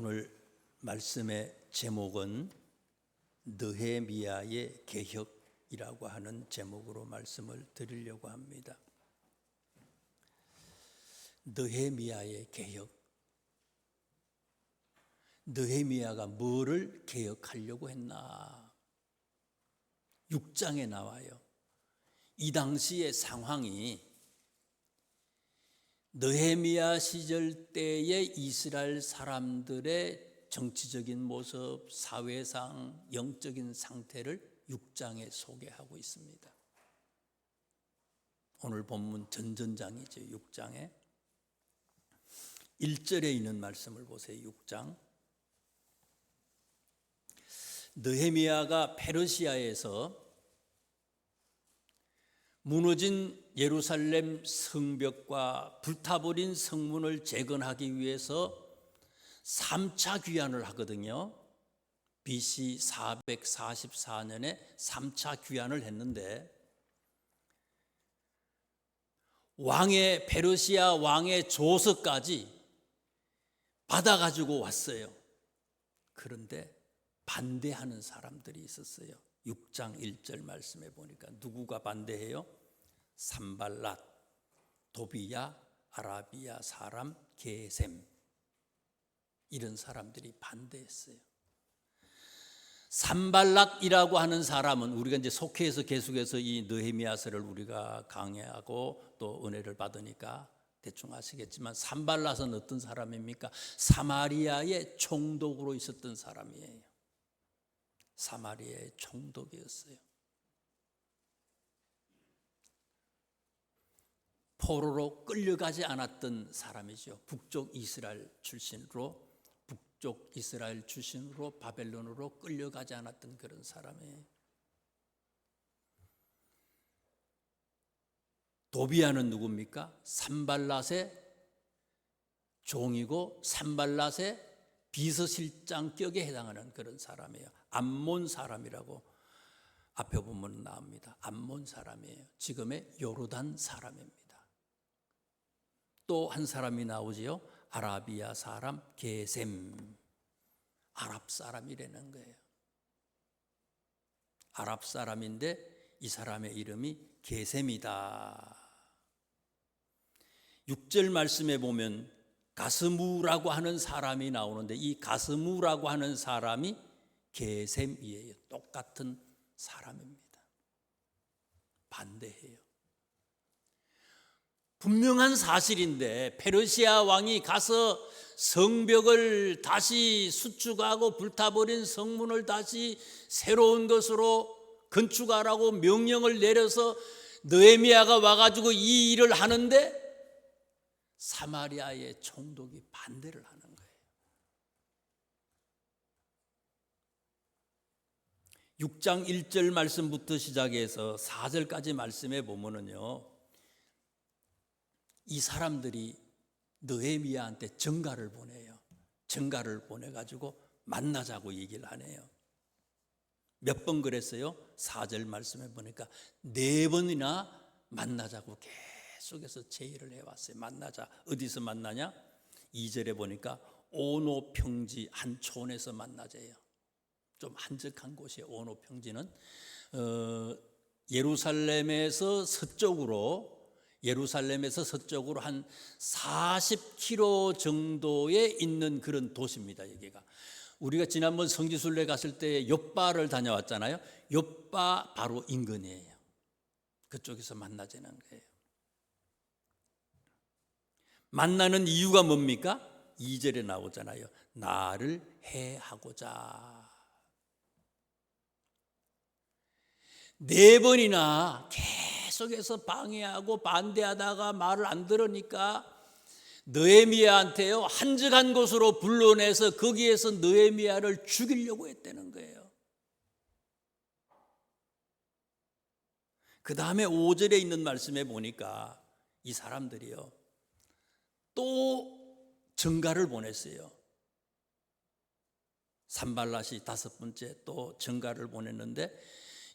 오늘 말씀의 제목은 느헤미야의 개혁이라고 하는 제목으로 말씀을 드리려고 합니다. 느헤미야의 개혁. 느헤미야가 뭐를 개혁하려고 했나? 6장에 나와요. 이 당시의 상황이 느헤미야 시절 때의 이스라엘 사람들의 정치적인 모습, 사회상, 영적인 상태를 6장에 소개하고 있습니다. 오늘 본문 전전장이죠. 6장에 1절에 있는 말씀을 보세요. 6장. 느헤미야가 페르시아에서 무너진 예루살렘 성벽과 불타버린 성문을 재건하기 위해서 3차 귀환을 하거든요. BC 444년에 3차 귀환을 했는데 페르시아 왕의 조서까지 받아가지고 왔어요. 그런데 반대하는 사람들이 있었어요. 6장 1절 말씀에 보니까 누구가 반대해요? 산발랏, 도비야, 아라비아 사람 게셈, 이런 사람들이 반대했어요. 산발랏이라고 하는 사람은 우리가 이제 속해에서 계속해서 이 느헤미야서를 우리가 강해하고 또 은혜를 받으니까 대충 아시겠지만 산발랏은 어떤 사람입니까? 사마리아의 총독으로 있었던 사람이에요. 사마리아의 총독이었어요. 포로로 끌려가지 않았던 사람이죠. 북쪽 이스라엘 출신으로 바벨론으로 끌려가지 않았던 그런 사람이에요. 도비야는 누굽니까? 산발랏의 종이고 산발랏의 비서실장격에 해당하는 그런 사람이에요. 암몬 사람이라고 앞에 보면 나옵니다. 암몬 사람이에요. 지금의 요르단 사람입니다. 또 한 사람이 나오지요. 아라비아 사람 게셈, 아랍 사람이라는 거예요. 아랍 사람인데 이 사람의 이름이 게셈이다. 6절 말씀에 보면 가스무라고 하는 사람이 나오는데 이 가스무라고 하는 사람이 게셈이에요. 똑같은 사람입니다. 반대해요. 분명한 사실인데 페르시아 왕이 가서 성벽을 다시 수축하고 불타버린 성문을 다시 새로운 것으로 건축하라고 명령을 내려서 느헤미야가 와가지고 이 일을 하는데 사마리아의 총독이 반대를 하는 거예요. 6장 1절 말씀부터 시작해서 4절까지 말씀에 보면은요, 이 사람들이 느헤미야한테 전가를 보내요. 전가를 보내가지고 만나자고 얘기를 하네요. 몇 번 그랬어요? 4절 말씀에 보니까 4번이나 만나자고 계속해서 제의를 해왔어요. 만나자. 어디서 만나냐? 2절에 보니까 오노 평지 한 촌에서 만나자요. 좀 한적한 곳이에요. 오노 평지는 예루살렘에서 서쪽으로 한 40km 정도에 있는 그런 도시입니다. 여기가 우리가 지난번 성지순례 갔을 때 욥바를 다녀왔잖아요. 욥바 바로 인근이에요. 그쪽에서 만나자는 거예요. 만나는 이유가 뭡니까? 2절에 나오잖아요. 나를 해하고자. 4번이나 계속해서 방해하고 반대하다가 말을 안 들으니까 느헤미야한테요, 한적한 곳으로 불러내서 거기에서 느헤미야를 죽이려고 했다는 거예요. 그 다음에 5절에 있는 말씀에 보니까 이 사람들이요, 또 전가를 보냈어요. 산발랏이 5번째 또 전가를 보냈는데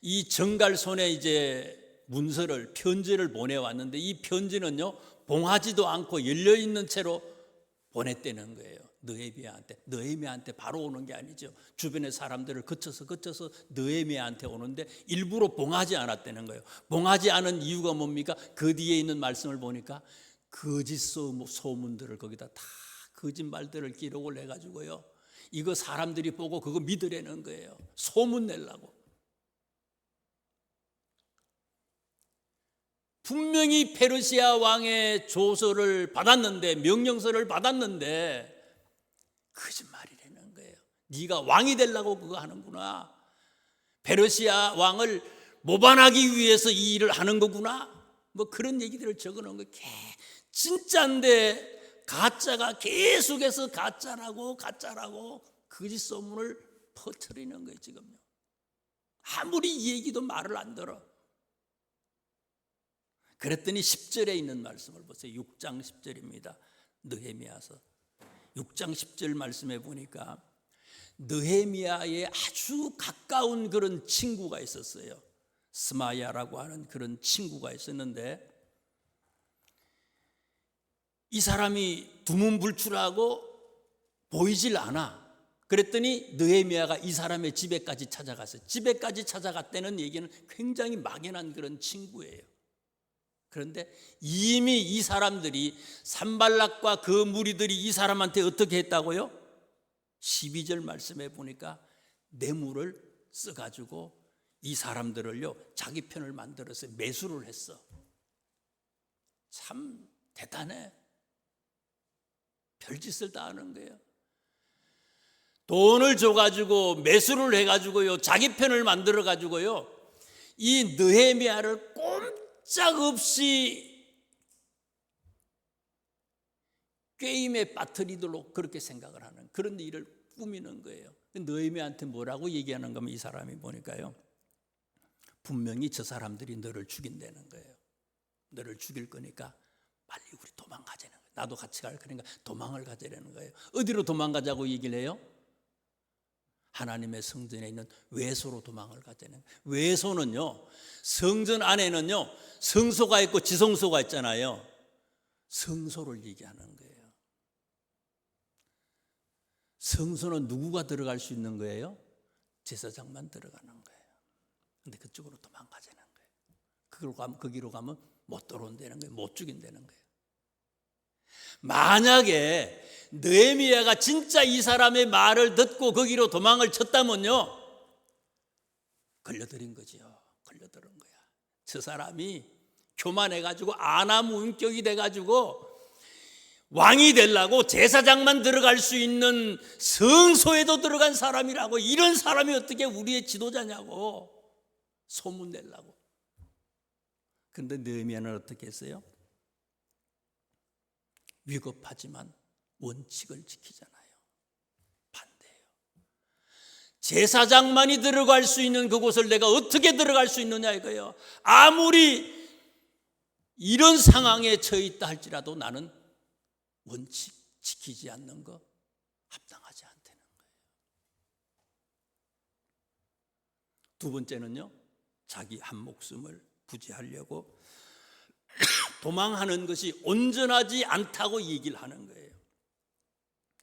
이 전갈손에 이제 편지를 보내왔는데 이 편지는요 봉하지도 않고 열려있는 채로 보냈다는 거예요. 느헤미야한테 바로 오는 게 아니죠. 주변의 사람들을 거쳐서 느헤미야한테 오는데 일부러 봉하지 않았다는 거예요. 봉하지 않은 이유가 뭡니까? 그 뒤에 있는 말씀을 보니까 거짓 소문들을 거기다 다 거짓말들을 기록을 해가지고요, 이거 사람들이 보고 그거 믿으려는 거예요. 소문 내려고. 분명히 페르시아 왕의 조서를 받았는데, 명령서를 받았는데 거짓말이라는 거예요. 네가 왕이 되려고 그거 하는구나. 페르시아 왕을 모반하기 위해서 이 일을 하는 거구나. 뭐 그런 얘기들을 적어놓은 거예요. 진짜인데 가짜가 계속해서 가짜라고 거짓 소문을 퍼뜨리는 거예요. 지금요. 아무리 이 얘기도 말을 안 들어. 그랬더니 10절에 있는 말씀을 보세요. 6장 10절입니다. 느헤미야서 6장 10절 말씀에 보니까 느헤미야의 아주 가까운 그런 친구가 있었어요. 스마야라고 하는 그런 친구가 있었는데, 이 사람이 두문불출하고 보이질 않아. 그랬더니 느헤미야가 이 사람의 집에까지 찾아갔어요. 집에까지 찾아갔다는 얘기는 굉장히 막연한 그런 친구예요. 그런데 이미 이 사람들이, 산발락과 그 무리들이 이 사람한테 어떻게 했다고요? 12절 말씀에 보니까 뇌물을 써가지고 이 사람들을요, 자기 편을 만들어서 매수를 했어. 참 대단해. 별짓을 다 하는 거예요. 돈을 줘가지고 매수를 해가지고요, 자기 편을 만들어가지고요, 이 느헤미야를 꼼짝없이 게임에 빠뜨리도록 그렇게 생각을 하는 그런 일을 꾸미는 거예요. 느헤미야한테 뭐라고 얘기하는 거면, 이 사람이 보니까요, 분명히 저 사람들이 너를 죽인다는 거예요. 너를 죽일 거니까 빨리 우리 도망가자는 거예요. 나도 같이 갈 거니까 도망을 가자는 거예요. 어디로 도망가자고 얘기를 해요? 하나님의 성전에 있는 외소로 도망을 가자는 거예요. 외소는요, 성전 안에는요 성소가 있고 지성소가 있잖아요. 성소를 얘기하는 거예요. 성소는 누구가 들어갈 수 있는 거예요? 제사장만 들어가는 거예요. 근데 그쪽으로 도망가자는 거예요. 거기로 가면 못 들어온다는 거예요. 못 죽인다는 거예요. 만약에 느헤미야가 진짜 이 사람의 말을 듣고 거기로 도망을 쳤다면요, 걸려들인 거죠. 걸려들은 거야. 저 사람이 교만해가지고 아나무인격이 돼가지고 왕이 되려고 제사장만 들어갈 수 있는 성소에도 들어간 사람이라고, 이런 사람이 어떻게 우리의 지도자냐고 소문 내려고. 그런데 느헤미야는 어떻게 했어요? 위급하지만 원칙을 지키잖아요. 반대예요. 제사장만이 들어갈 수 있는 그곳을 내가 어떻게 들어갈 수 있느냐 이거예요. 아무리 이런 상황에 처해 있다 할지라도 나는 원칙 지키지 않는 거 합당하지 않다는 거예요. 두 번째는요, 자기 한 목숨을 부지하려고 도망하는 것이 온전하지 않다고 얘기를 하는 거예요.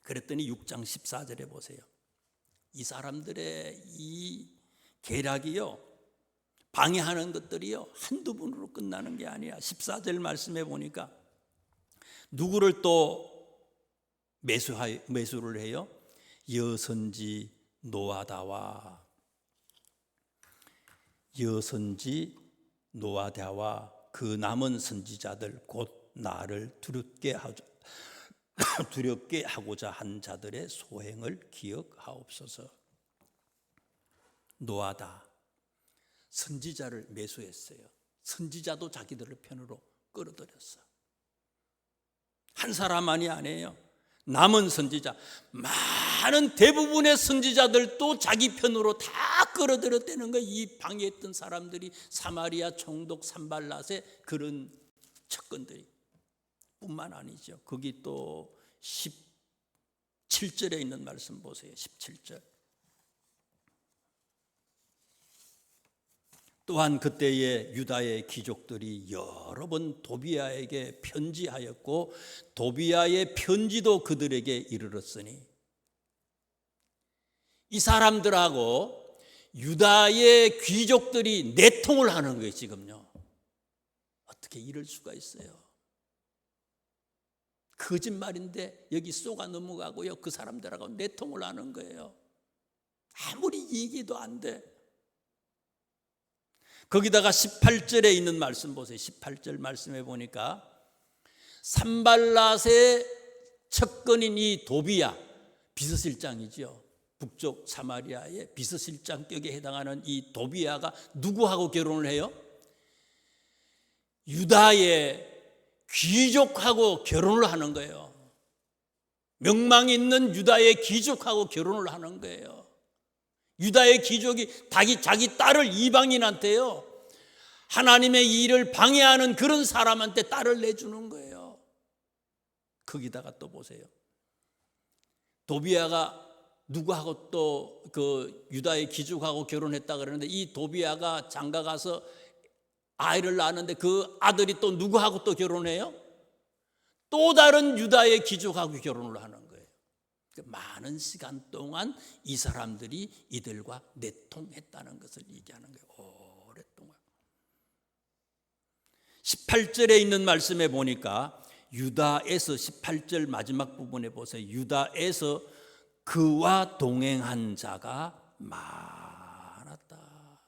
그랬더니 6장 14절에 보세요. 이 사람들의 이 계략이요, 방해하는 것들이요, 한두 번으로 끝나는 게 아니야. 14절 말씀에 보니까 누구를 또 매수를 해요? 여선지 노아다와 그 남은 선지자들 곧 나를 두렵게 하고자 한 자들의 소행을 기억하옵소서. 노아다, 선지자를 매수했어요. 선지자도 자기들을 편으로 끌어들였어. 한 사람만이 아니에요. 남은 선지자, 많은 대부분의 선지자들도 자기 편으로 다 끌어들였다는 거예요. 이 방해했던 사람들이, 사마리아 총독 산발랏의 그런 척건들이. 뿐만 아니죠. 거기 또 17절에 있는 말씀 보세요. 17절. 또한 그때의 유다의 귀족들이 여러 번 도비야에게 편지하였고 도비야의 편지도 그들에게 이르렀으니 이 사람들하고 유다의 귀족들이 내통을 하는 거예요. 지금요. 어떻게 이럴 수가 있어요? 거짓말인데 여기 쏘가 넘어가고요. 그 사람들하고 내통을 하는 거예요. 아무리 얘기도 안 돼. 거기다가 18절에 있는 말씀 보세요. 18절 말씀해 보니까 산발랏의 척건인 이 도비야, 비서실장이죠. 북쪽 사마리아의 비서실장격에 해당하는 이 도비야가 누구하고 결혼을 해요? 유다의 귀족하고 결혼을 하는 거예요. 명망 있는 유다의 귀족하고 결혼을 하는 거예요. 유다의 귀족이 자기 딸을 이방인한테요, 하나님의 일을 방해하는 그런 사람한테 딸을 내주는 거예요. 거기다가 또 보세요. 도비야가 누구하고 또 그 유다의 귀족하고 결혼했다 그러는데 이 도비야가 장가 가서 아이를 낳았는데 그 아들이 또 누구하고 또 결혼해요? 또 다른 유다의 귀족하고 결혼을 하는 거예요. 많은 시간 동안 이 사람들이 이들과 내통했다는 것을 얘기하는 거예요. 오랫동안. 18절에 있는 말씀에 보니까 유다에서 18절 마지막 부분에 보세요. 유다에서 그와 동행한 자가 많았다.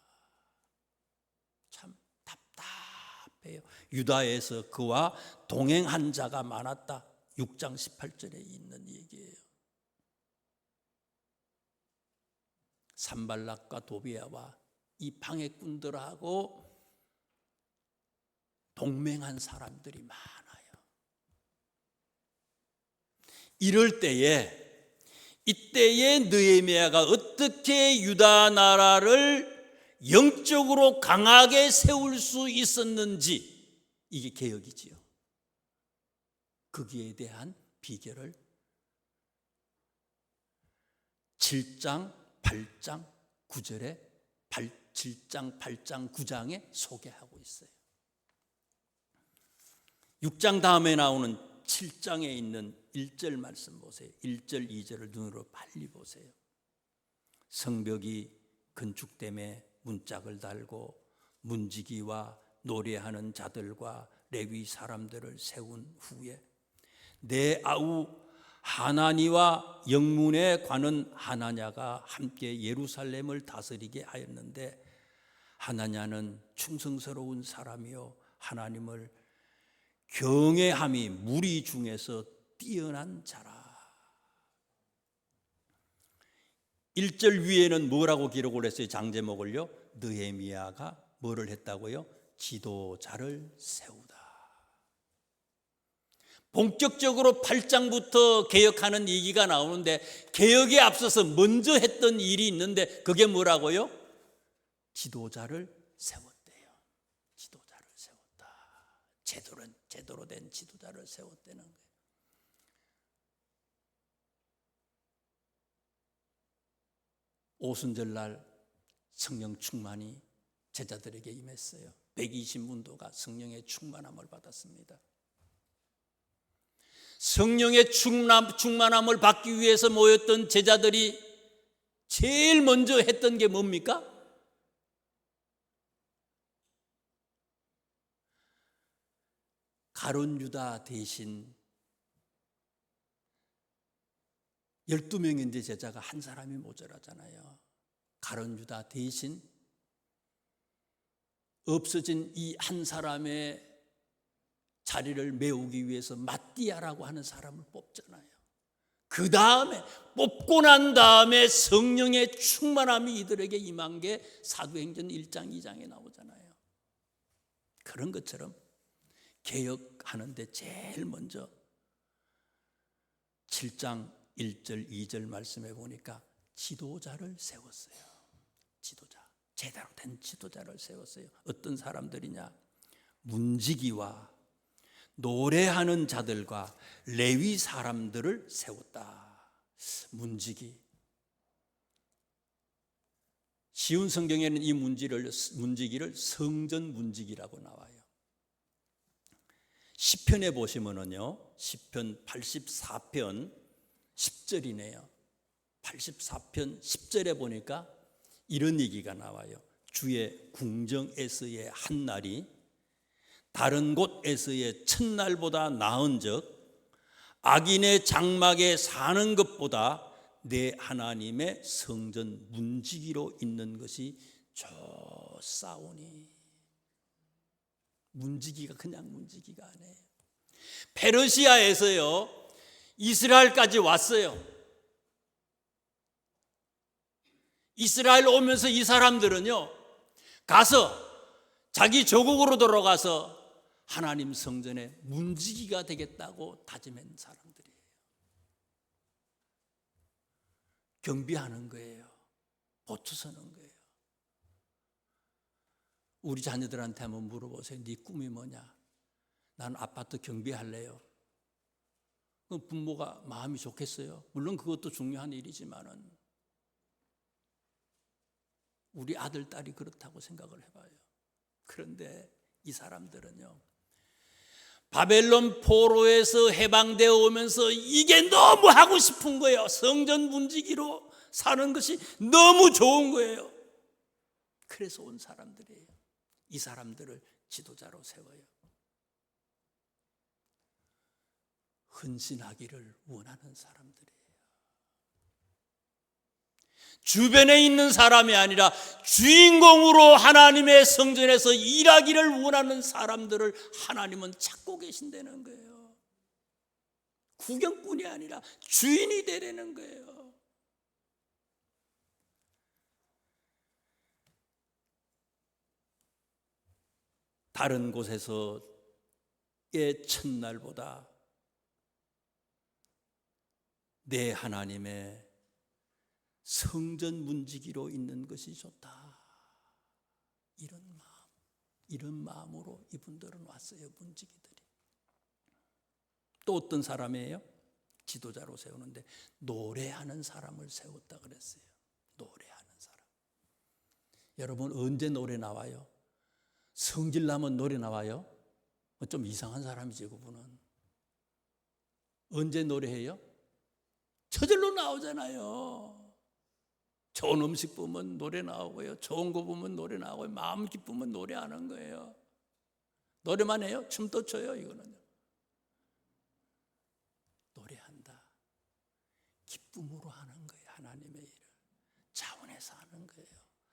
참 답답해요. 유다에서 그와 동행한 자가 많았다. 6장 18절에 있는 얘기예요. 산발락과 도비야와 이 방해꾼들하고 동맹한 사람들이 많아요. 이럴 때에 이때에 느헤미야가 어떻게 유다 나라를 영적으로 강하게 세울 수 있었는지, 이게 개혁이지요. 거기에 대한 비결을 7장 8장 9절에 7장 8장 9장에 소개하고 있어요. 6장 다음에 나오는 7장에 있는 1절 말씀 보세요. 1절 2절을 눈으로 빨리 보세요. 성벽이 건축됨에 문짝을 달고 문지기와 노래하는 자들과 레위 사람들을 세운 후에 내 아우 하나니와 영문에 관한 하나냐가 함께 예루살렘을 다스리게 하였는데 하나냐는 충성스러운 사람이요 하나님을 경외함이 무리 중에서 뛰어난 자라. 1절 위에는 뭐라고 기록을 했어요? 장제목을요. 느헤미야가 뭐를 했다고요? 지도자를 세우다. 본격적으로 8장부터 개혁하는 얘기가 나오는데 개혁에 앞서서 먼저 했던 일이 있는데 그게 뭐라고요? 지도자를 세웠대요. 지도자를 세웠다. 제대로 된 지도자를 세웠다는 거예요. 오순절날 성령 충만이 제자들에게 임했어요. 120문도가 성령의 충만함을 받았습니다. 성령의 충만함을 받기 위해서 모였던 제자들이 제일 먼저 했던 게 뭡니까? 가룟 유다 대신 12명인데 제자가 한 사람이 모자라잖아요. 가룟 유다 대신 없어진 이 한 사람의 자리를 메우기 위해서 마띠아라고 하는 사람을 뽑잖아요. 그 다음에 뽑고 난 다음에 성령의 충만함이 이들에게 임한 게 사도행전 1장 2장에 나오잖아요. 그런 것처럼 개혁하는데 제일 먼저 7장 1절 2절 말씀해 보니까 지도자를 세웠어요. 지도자, 제대로 된 지도자를 세웠어요. 어떤 사람들이냐? 문지기와 노래하는 자들과 레위 사람들을 세웠다. 문지기 쉬운 성경에는 이 문지기를 성전 문지기라고 나와요. 시편에 보시면은요, 시편 84편 10절이네요. 84편 10절에 보니까 이런 얘기가 나와요. 주의 궁정에서의 한 날이 다른 곳에서의 첫날보다 나은즉 악인의 장막에 사는 것보다 내 하나님의 성전 문지기로 있는 것이 좋사오니. 문지기가 그냥 문지기가 아니에요. 페르시아에서요 이스라엘까지 왔어요. 이스라엘 오면서 이 사람들은요 가서 자기 조국으로 돌아가서 하나님 성전의 문지기가 되겠다고 다짐한 사람들이에요. 경비하는 거예요. 보초 서는 거예요. 우리 자녀들한테 한번 물어보세요. 네 꿈이 뭐냐? 난 아파트 경비할래요. 그럼 부모가 마음이 좋겠어요? 물론 그것도 중요한 일이지만은 우리 아들, 딸이 그렇다고 생각을 해봐요. 그런데 이 사람들은요 바벨론 포로에서 해방되어 오면서 이게 너무 하고 싶은 거예요. 성전 문지기로 사는 것이 너무 좋은 거예요. 그래서 온 사람들이에요. 이 사람들을 지도자로 세워요. 헌신하기를 원하는 사람들이에요. 주변에 있는 사람이 아니라 주인공으로 하나님의 성전에서 일하기를 원하는 사람들을 하나님은 찾고 계신다는 거예요. 구경꾼이 아니라 주인이 되라는 거예요. 다른 곳에서의 첫날보다 내 하나님의 성전 문지기로 있는 것이 좋다. 이런 마음으로 이분들은 왔어요. 문지기들이. 또 어떤 사람이에요? 지도자로 세우는데 노래하는 사람을 세웠다 그랬어요. 노래하는 사람. 여러분 언제 노래 나와요? 성질 나면 노래 나와요? 좀 이상한 사람이지 그분은. 언제 노래해요? 저절로 나오잖아요. 좋은 음식 보면 노래 나오고요. 좋은 거 보면 노래 나오고요. 마음 기쁘면 노래하는 거예요. 노래만 해요? 춤도 춰요. 이거는 노래한다. 기쁨으로 하는 거예요. 하나님의 일을 자원해서 하는 거예요.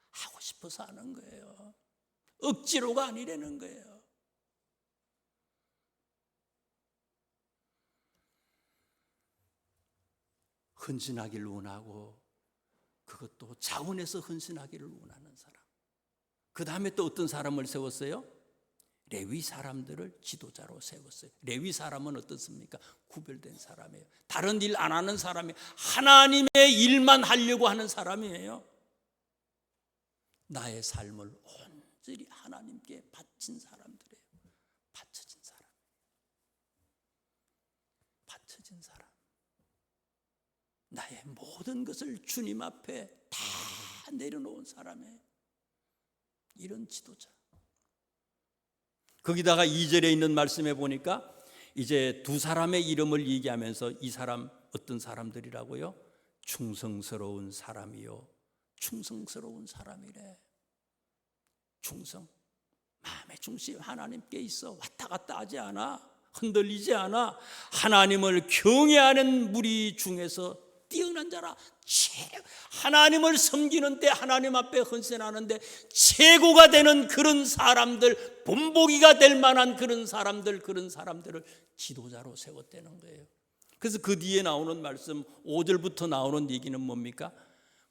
하고 싶어서 하는 거예요. 억지로가 아니라는 거예요. 헌신하기를 원하고 그것도 자원해서 헌신하기를 원하는 사람. 그 다음에 또 어떤 사람을 세웠어요? 레위 사람들을 지도자로 세웠어요. 레위 사람은 어떻습니까? 구별된 사람이에요. 다른 일 안 하는 사람이 하나님의 일만 하려고 하는 사람이에요. 나의 삶을 온전히 하나님께 바친 사람들이에요. 바쳐진 사람. 바쳐진 사람. 나의 모든 것을 주님 앞에 다 내려놓은 사람이에요. 이런 지도자. 거기다가 2절에 있는 말씀에 보니까 이제 두 사람의 이름을 얘기하면서 이 사람 어떤 사람들이라고요? 충성스러운 사람이요. 충성스러운 사람이래. 충성. 마음의 중심 하나님께 있어. 왔다 갔다 하지 않아. 흔들리지 않아. 하나님을 경외하는 무리 중에서 뛰어난 자라. 하나님을 섬기는 때 하나님 앞에 헌신하는데 최고가 되는 그런 사람들, 본보기가 될 만한 그런 사람들을 지도자로 세웠다는 거예요. 그래서 그 뒤에 나오는 말씀 5절부터 나오는 얘기는 뭡니까?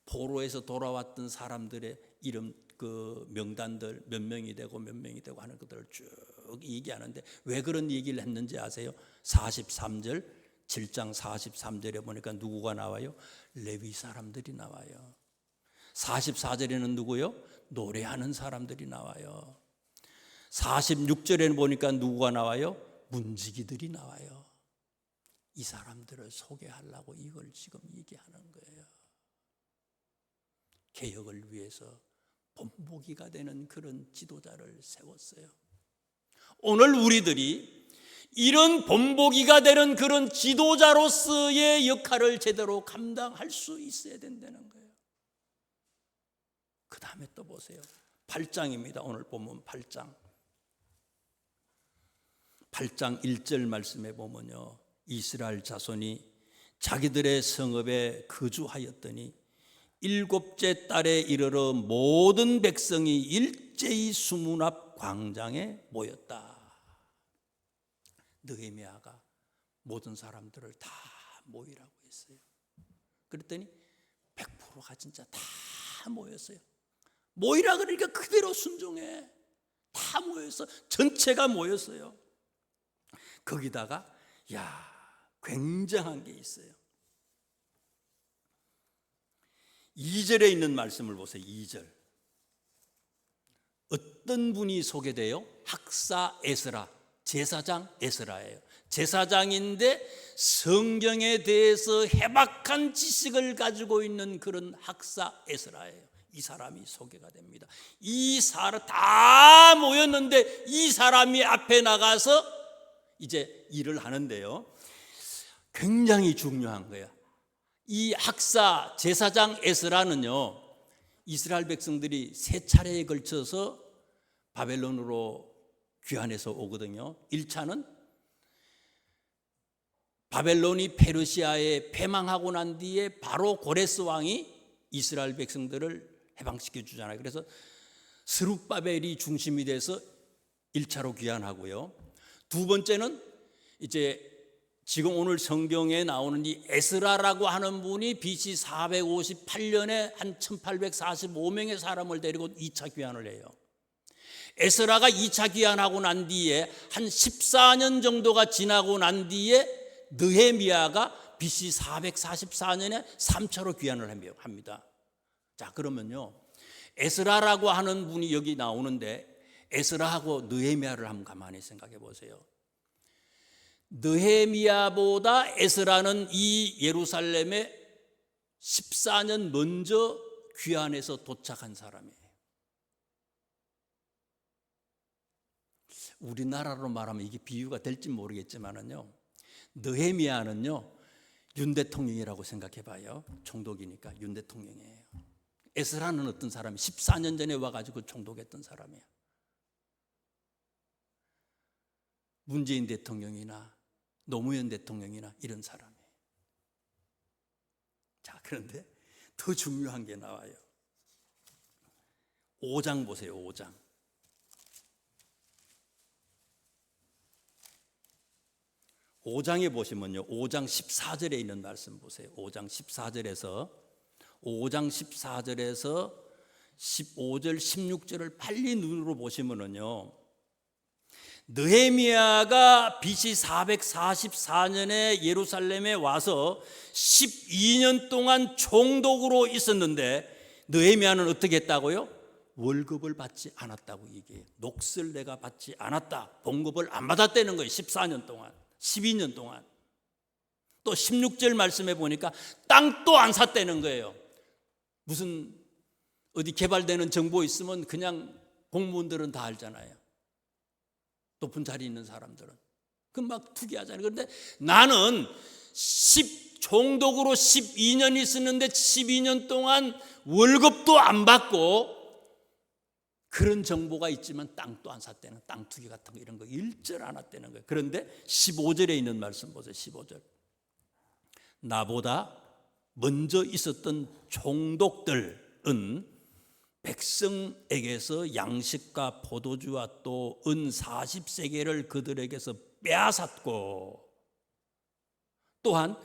포로에서 돌아왔던 사람들의 이름, 그 명단들 몇 명이 되고 하는 것들을 쭉 얘기하는데 왜 그런 얘기를 했는지 아세요? 43절 7장 43절에 보니까 누구가 나와요? 레위 사람들이 나와요. 44절에는 누구요? 노래하는 사람들이 나와요. 46절에는 보니까 누구가 나와요? 문지기들이 나와요. 이 사람들을 소개하려고 이걸 지금 얘기하는 거예요. 개혁을 위해서 본보기가 되는 그런 지도자를 세웠어요. 오늘 우리들이 이런 본보기가 되는 그런 지도자로서의 역할을 제대로 감당할 수 있어야 된다는 거예요. 그 다음에 또 보세요. 8장입니다. 오늘 본문 8장. 8장 1절 말씀에 보면요, 이스라엘 자손이 자기들의 성읍에 거주하였더니 7째 달에 이르러 모든 백성이 일제히 수문 앞 광장에 모였다. 느헤미야가 모든 사람들을 다 모이라고 했어요. 그랬더니 100%가 진짜 다 모였어요. 모이라 그러니까 그대로 순종해. 다 모여서 전체가 모였어요. 거기다가 굉장한 게 있어요. 2절에 있는 말씀을 보세요. 2절. 어떤 분이 소개돼요? 학사 에스라, 제사장 에스라예요. 제사장인데 성경에 대해서 해박한 지식을 가지고 있는 그런 학사 에스라예요. 이 사람이 소개가 됩니다. 이 사람 다 모였는데 이 사람이 앞에 나가서 이제 일을 하는데요, 굉장히 중요한 거예요. 이 학사 제사장 에스라는요, 이스라엘 백성들이 세 차례에 걸쳐서 바벨론으로 귀환해서 오거든요. 1차는 바벨론이 페르시아에 패망하고 난 뒤에 바로 고레스 왕이 이스라엘 백성들을 해방시켜 주잖아요. 그래서 스룹바벨이 중심이 돼서 1차로 귀환하고요. 두 번째는 이제 지금 오늘 성경에 나오는 이 에스라라고 하는 분이 BC 458년에 한 1845명의 사람을 데리고 2차 귀환을 해요. 에스라가 2차 귀환하고 난 뒤에 한 14년 정도가 지나고 난 뒤에 느헤미야가 BC 444년에 3차로 귀환을 합니다. 자, 그러면요, 에스라라고 하는 분이 여기 나오는데 에스라하고 느헤미야를 한번 가만히 생각해 보세요. 느헤미야보다 에스라는 이 예루살렘에 14년 먼저 귀환해서 도착한 사람이에요. 우리나라로 말하면 이게 비유가 될지 모르겠지만은요, 느헤미야는요 윤 대통령이라고 생각해 봐요. 총독이니까 윤 대통령이에요. 에스라는 어떤 사람이 14년 전에 와가지고 총독했던 사람이에요. 문재인 대통령이나 노무현 대통령이나 이런 사람이에요. 자, 그런데 더 중요한 게 나와요. 5장 보세요. 5장. 5장에 보시면요, 5장 14절에 있는 말씀 보세요. 5장 14절에서 15절 16절을 빨리 눈으로 보시면요, 느헤미야가 BC 444년에 예루살렘에 와서 12년 동안 총독으로 있었는데 느헤미야는 어떻게 했다고요? 월급을 받지 않았다고 얘기해요. 녹슬 내가 받지 않았다. 봉급을 안 받았다는 거예요. 14년 동안, 12년 동안. 또 16절 말씀해 보니까 땅도 안 샀다는 거예요. 무슨 어디 개발되는 정보 있으면 그냥 공무원들은 다 알잖아요. 높은 자리에 있는 사람들은. 그럼 막 투기하잖아요. 그런데 나는 총독으로 12년 있었는데 12년 동안 월급도 안 받고, 그런 정보가 있지만 땅도 안 샀다는, 땅 투기 같은 거 이런 거 일절 안 했다는 거예요. 그런데 15절에 있는 말씀 보세요. 15절. 나보다 먼저 있었던 총독들은 백성에게서 양식과 포도주와 또 은 40세겔을 그들에게서 빼앗았고, 또한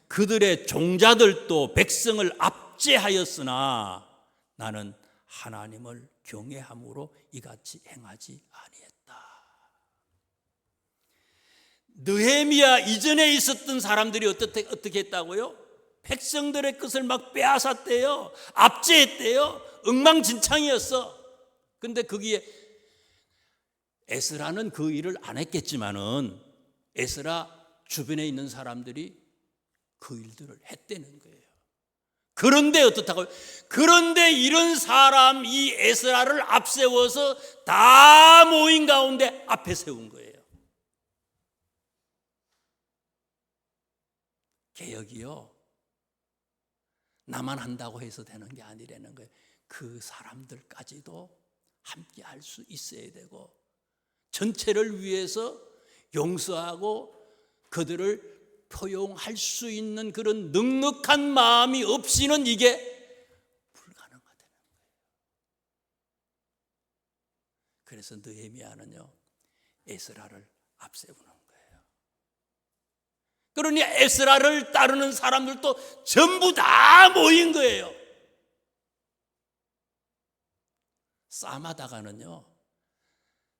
그들의 종자들도 백성을 압제하였으나 나는 하나님을 경외함으로 이같이 행하지 아니했다. 느헤미야 이전에 있었던 사람들이 어떻게 했다고요? 백성들의 것을 막 빼앗았대요. 압제했대요. 엉망진창이었어. 근데 거기에 에스라는 그 일을 안 했겠지만은 에스라 주변에 있는 사람들이 그 일들을 했다는 거예요. 그런데 어떻다고요? 그런데 이런 사람 이 에스라를 앞세워서 다 모인 가운데 앞에 세운 거예요. 개혁이요, 나만 한다고 해서 되는 게 아니라는 거예요. 그 사람들까지도 함께 할 수 있어야 되고, 전체를 위해서 용서하고 그들을 포용할 수 있는 그런 넉넉한 마음이 없이는 이게 불가능하다는 거예요. 그래서 느헤미야는요, 에스라를 앞세우는 거예요. 그러니 에스라를 따르는 사람들도 전부 다 모인 거예요. 싸움하다가는요,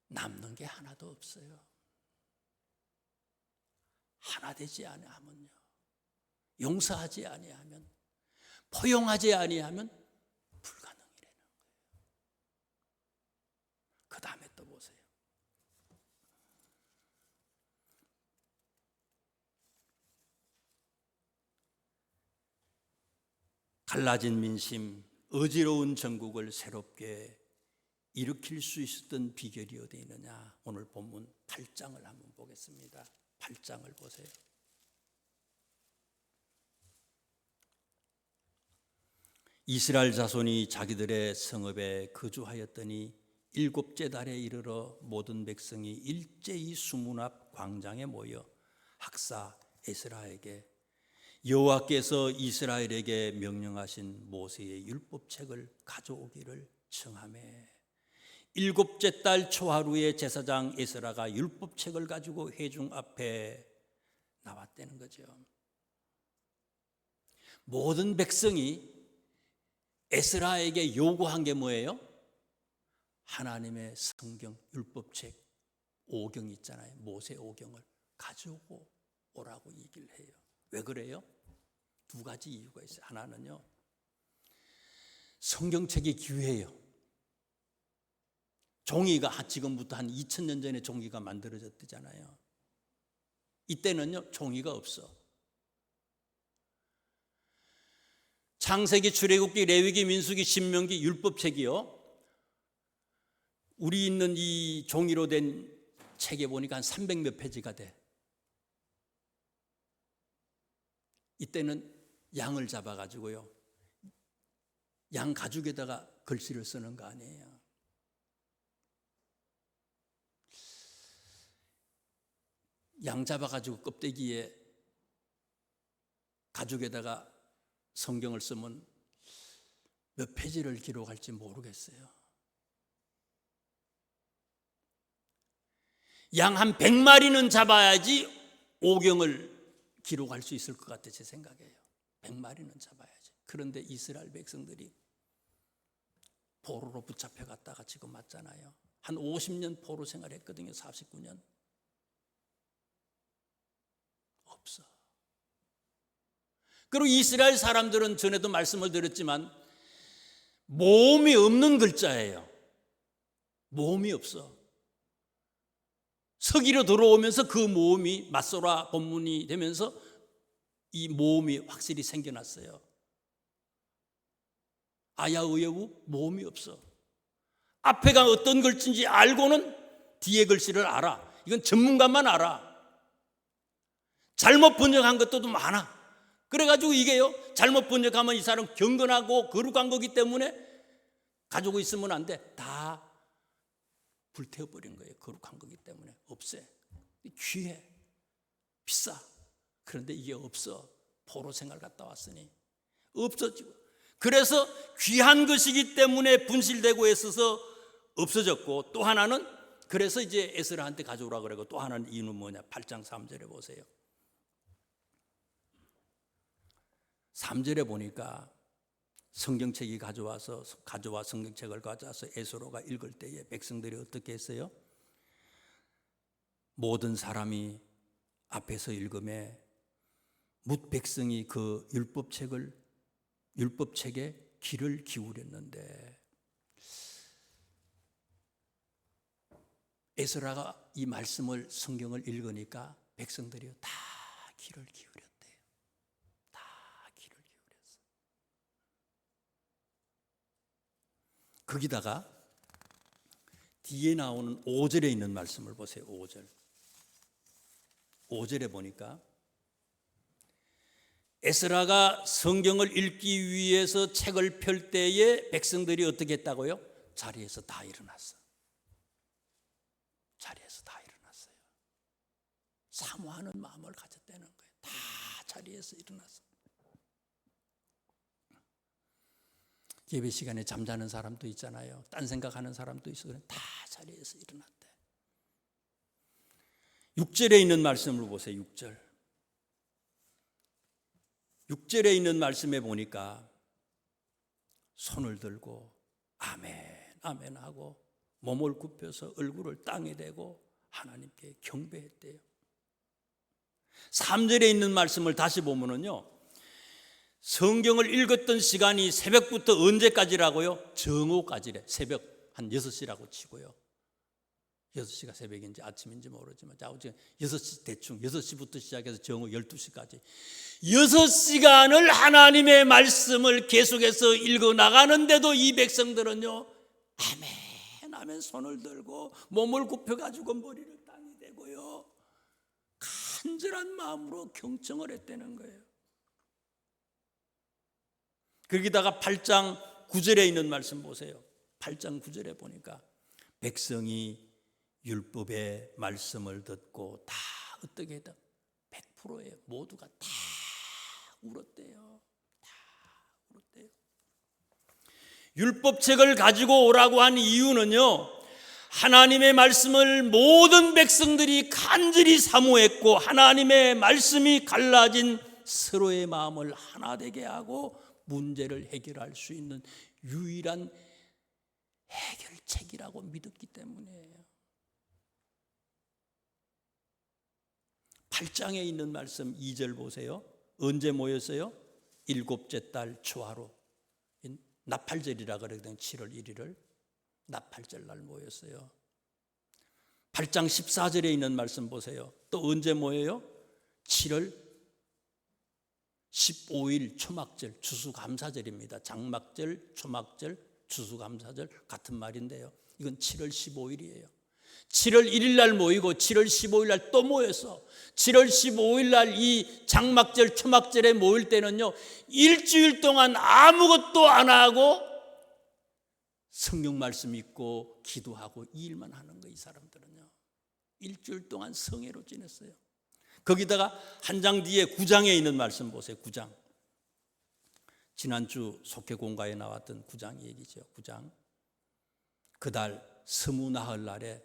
남는 게 하나도 없어요. 하나 되지 아니하면요, 용서하지 아니하면, 포용하지 아니하면 불가능이라는 거예요. 그 다음에 또 보세요. 갈라진 민심, 어지러운 전국을 새롭게 일으킬 수 있었던 비결이 어디 있느냐? 오늘 본문 8장을 한번 보겠습니다. 8장을 보세요. 이스라엘 자손이 자기들의 성읍에 거주하였더니 일곱째 달에 이르러 모든 백성이 일제히 수문 앞 광장에 모여 학사 에스라에게 여호와께서 이스라엘에게 명령하신 모세의 율법책을 가져오기를 청하매, 일곱째 달 초하루에 제사장 에스라가 율법책을 가지고 회중 앞에 나왔다는 거죠. 모든 백성이 에스라에게 요구한 게 뭐예요? 하나님의 성경 율법책 5경 있잖아요. 모세 5경을 가지고 오라고 얘기를 해요. 왜 그래요? 두 가지 이유가 있어요. 하나는요, 성경책이 귀해요. 종이가 지금부터 한 2000년 전에 종이가 만들어졌잖아요. 이때는요, 종이가 없어. 창세기, 출애굽기, 레위기, 민수기, 신명기, 율법책이요, 우리 있는 이 종이로 된 책에 보니까 한 300몇 페이지가 돼. 이때는 양을 잡아가지고요, 양 가죽에다가 글씨를 쓰는 거 아니에요. 양 잡아가지고 껍데기에 가죽에다가 성경을 쓰면 몇 페이지를 기록할지 모르겠어요. 양 한 100마리는 잡아야지 5경을 기록할 수 있을 것 같아, 제 생각이에요. 100마리는 잡아야지. 그런데 이스라엘 백성들이 포로로 붙잡혀 갔다가 지금 왔잖아요. 한 50년 포로 생활했거든요. 49년. 없어. 그리고 이스라엘 사람들은 전에도 말씀을 드렸지만 모음이 없는 글자예요. 모음이 없어. 서기로 들어오면서 그 모음이 맞소라 본문이 되면서 이 모음이 확실히 생겨났어요. 아야의여우 모음이 없어. 앞에가 어떤 글씨인지 알고는 뒤에 글씨를 알아. 이건 전문가만 알아. 잘못 번역한 것도 많아. 그래가지고 이게요, 잘못 번역하면 이 사람 경건하고 거룩한 거기 때문에 가지고 있으면 안 돼. 다 불태워버린 거예요. 거룩한 거기 때문에 없애. 귀해, 비싸. 그런데 이게 없어. 포로 생활 갔다 왔으니 없어지고, 그래서 귀한 것이기 때문에 분실되고 있어서 없어졌고, 또 하나는 그래서 이제 에스라한테 가져오라 그러고, 또 하나는 이유는 뭐냐? 8장 3절에 보세요. 3절에 보니까 성경책이 가져와 성경책을 가져와서 에스라가 읽을 때에 백성들이 어떻게 했어요? 모든 사람이 앞에서 읽음에 뭇 백성이 그 율법책에 귀를 기울였는데, 에스라가 이 말씀을 성경을 읽으니까 백성들이 다 귀를 기울였대요. 다 귀를 기울였어. 거기다가 뒤에 나오는 5절에 있는 말씀을 보세요. 5절. 5절에 보니까 에스라가 성경을 읽기 위해서 책을 펼 때에 백성들이 어떻게 했다고요? 자리에서 다 일어났어. 자리에서 다 일어났어요. 사모하는 마음을 가졌다는 거예요. 다 자리에서 일어났어. 예배 시간에 잠자는 사람도 있잖아요. 딴 생각하는 사람도 있어. 다 자리에서 일어났대. 6절에 있는 말씀을 보세요. 6절. 6절에 있는 말씀에 보니까 손을 들고 아멘 아멘 하고 몸을 굽혀서 얼굴을 땅에 대고 하나님께 경배했대요. 3절에 있는 말씀을 다시 보면은요, 성경을 읽었던 시간이 새벽부터 언제까지라고요? 정오까지래. 새벽 한 6시라고 치고요. 6시가 새벽인지 아침인지 모르지만 6시 대충 6시부터 시작해서 정오 12시까지 6시간을 하나님의 말씀을 계속해서 읽어 나가는데도 이 백성들은요, 아멘 아멘 손을 들고 몸을 굽혀가지고 머리를 땅에 대고요, 간절한 마음으로 경청을 했다는 거예요. 거기다가 8장 9절에 있는 말씀 보세요. 8장 9절에 보니까 백성이 율법의 말씀을 듣고 다 어떻게 했다? 100%예요. 모두가 다 울었대요. 다 울었대요. 율법책을 가지고 오라고 한 이유는요, 하나님의 말씀을 모든 백성들이 간절히 사모했고 하나님의 말씀이 갈라진 서로의 마음을 하나 되게 하고 문제를 해결할 수 있는 유일한 해결책이라고 믿었기 때문이에요. 8장에 있는 말씀 2절 보세요. 언제 모였어요? 7째 달 초하루, 나팔절이라 그러거든요. 7월 1일을 나팔절 날 모였어요. 8장 14절에 있는 말씀 보세요. 또 언제 모여요? 7월 15일 초막절, 추수감사절입니다. 장막절, 초막절, 추수감사절 같은 말인데요, 이건 7월 15일이에요. 7월 1일 날 모이고 7월 15일 날 또 모여서 7월 15일 날 이 장막절, 초막절에 모일 때는요, 일주일 동안 아무것도 안 하고 성경 말씀 읽고 기도하고 이 일만 하는 거예요. 이 사람들은요, 일주일 동안 성회로 지냈어요. 거기다가 한 장 뒤에 9장에 있는 말씀 보세요. 9장. 지난주 속회공가에 나왔던 9장 얘기죠. 9장. 그달 스무나흘 날에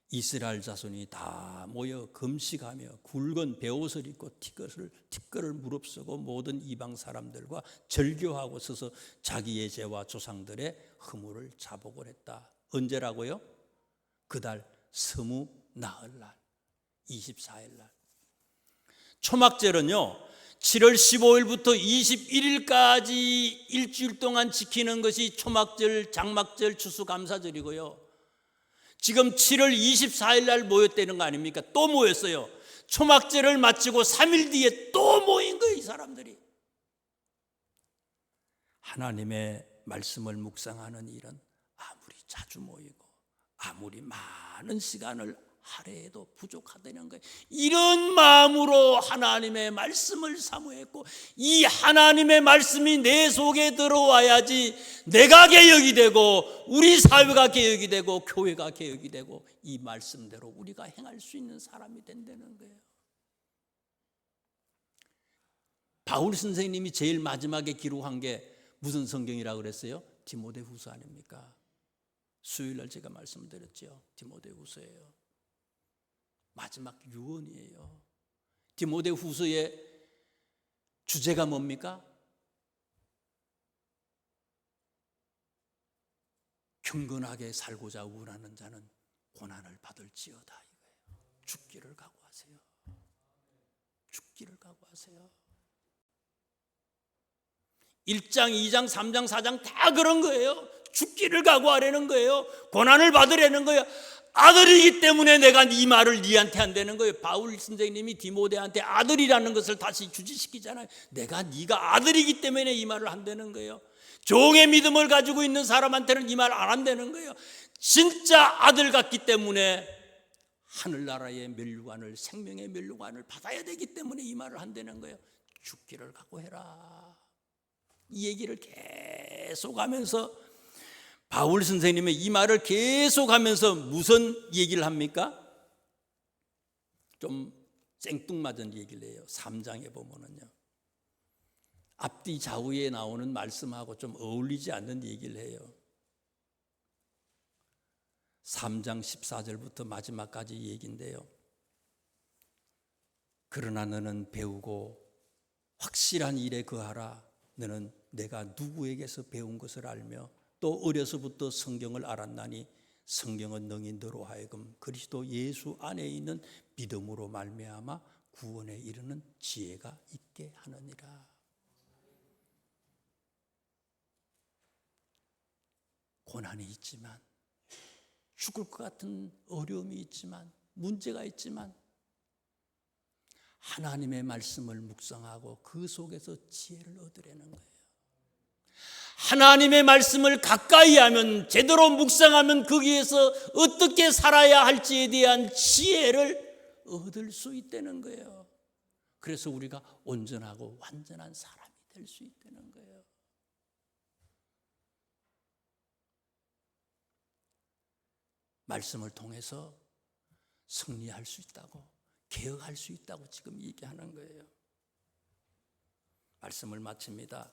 이스라엘 자손이 다 모여 금식하며 굵은 베옷을 입고 티끌을 무릅쓰고 모든 이방 사람들과 절교하고 서서 자기의 죄와 조상들의 허물을 자복을 했다. 언제라고요? 그달 스무나흘 날, 24일 날. 초막절은요, 7월 15일부터 21일까지 일주일 동안 지키는 것이 초막절, 장막절, 추수감사절이고요. 지금 7월 24일 날 모였다는 거 아닙니까? 또 모였어요. 초막절을 마치고 3일 뒤에 또 모인 거예요. 이 사람들이. 하나님의 말씀을 묵상하는 일은 아무리 자주 모이고 아무리 많은 시간을 하루에도 부족하다는 거예요. 이런 마음으로 하나님의 말씀을 사모했고, 이 하나님의 말씀이 내 속에 들어와야지 내가 개혁이 되고 우리 사회가 개혁이 되고 교회가 개혁이 되고 이 말씀대로 우리가 행할 수 있는 사람이 된다는 거예요. 바울 선생님이 제일 마지막에 기록한 게 무슨 성경이라고 그랬어요? 디모데후서 아닙니까? 수요일날 제가 말씀드렸죠. 디모데후서예요. 마지막 유언이에요. 디모데후서의 주제가 뭡니까? 경건하게 살고자 원하는 자는 고난을 받을지어다 이거예요. 죽기를 각오하세요. 죽기를 각오하세요. 1장, 2장, 3장, 4장 다 그런 거예요. 죽기를 각오하라는 거예요. 고난을 받으라는 거예요. 아들이기 때문에 내가 이 말을 네한테 한다는 거예요. 바울 선생님이 디모데한테 아들이라는 것을 다시 주지시키잖아요. 내가 네가 아들이기 때문에 이 말을 한다는 거예요. 종의 믿음을 가지고 있는 사람한테는 이 말 안 한다는 거예요. 진짜 아들 같기 때문에 하늘나라의 면류관을, 생명의 면류관을 받아야 되기 때문에 이 말을 한다는 거예요. 죽기를 각오해라. 이 얘기를 계속하면서 바울 선생님의 이 말을 계속하면서 무슨 얘기를 합니까? 좀 생뚱맞은 얘기를 해요. 3장에 보면은요, 앞뒤 좌우에 나오는 말씀하고 좀 어울리지 않는 얘기를 해요. 3장 14절부터 마지막까지 얘기인데요. 그러나 너는 배우고 확실한 일에 거하라. 너는 내가 누구에게서 배운 것을 알며 또 어려서부터 성경을 알았나니 성경은 능히 너로 하여금 그리스도 예수 안에 있는 믿음으로 말미암아 구원에 이르는 지혜가 있게 하느니라. 고난이 있지만, 죽을 것 같은 어려움이 있지만, 문제가 있지만 하나님의 말씀을 묵상하고 그 속에서 지혜를 얻으려는 거예요. 하나님의 말씀을 가까이 하면, 제대로 묵상하면 거기에서 어떻게 살아야 할지에 대한 지혜를 얻을 수 있다는 거예요. 그래서 우리가 온전하고 완전한 사람이 될 수 있다는 거예요. 말씀을 통해서 승리할 수 있다고, 개혁할 수 있다고 지금 얘기하는 거예요. 말씀을 마칩니다.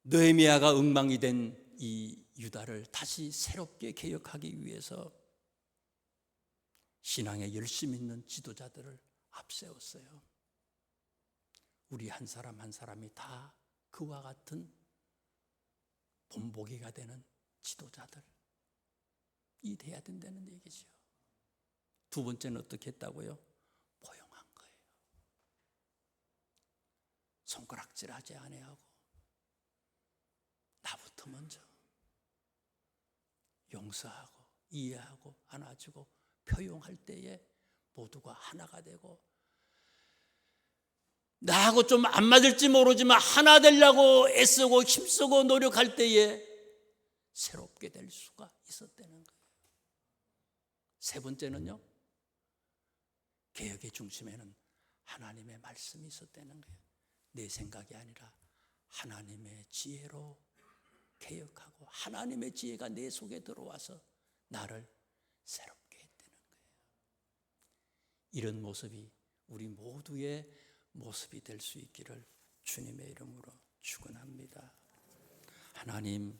느헤미야가 엉망이 된 이 유다를 다시 새롭게 개혁하기 위해서 신앙에 열심 있는 지도자들을 앞세웠어요. 우리 한 사람 한 사람이 다 그와 같은 본보기가 되는 지도자들이 돼야 된다는 얘기죠. 두 번째는 어떻게 했다고요? 포용한 거예요. 손가락질하지 아니하고 나부터 먼저 용서하고 이해하고 안아주고 표용할 때에 모두가 하나가 되고, 나하고 좀 안 맞을지 모르지만 하나 되려고 애쓰고 힘쓰고 노력할 때에 새롭게 될 수가 있었다는 거예요. 세 번째는요, 개혁의 중심에는 하나님의 말씀이 있었다는 거예요. 내 생각이 아니라 하나님의 지혜로 개혁하고 하나님의 지혜가 내 속에 들어와서 나를 새롭게 했다는 거예요. 이런 모습이 우리 모두의 모습이 될 수 있기를 주님의 이름으로 축원합니다. 하나님,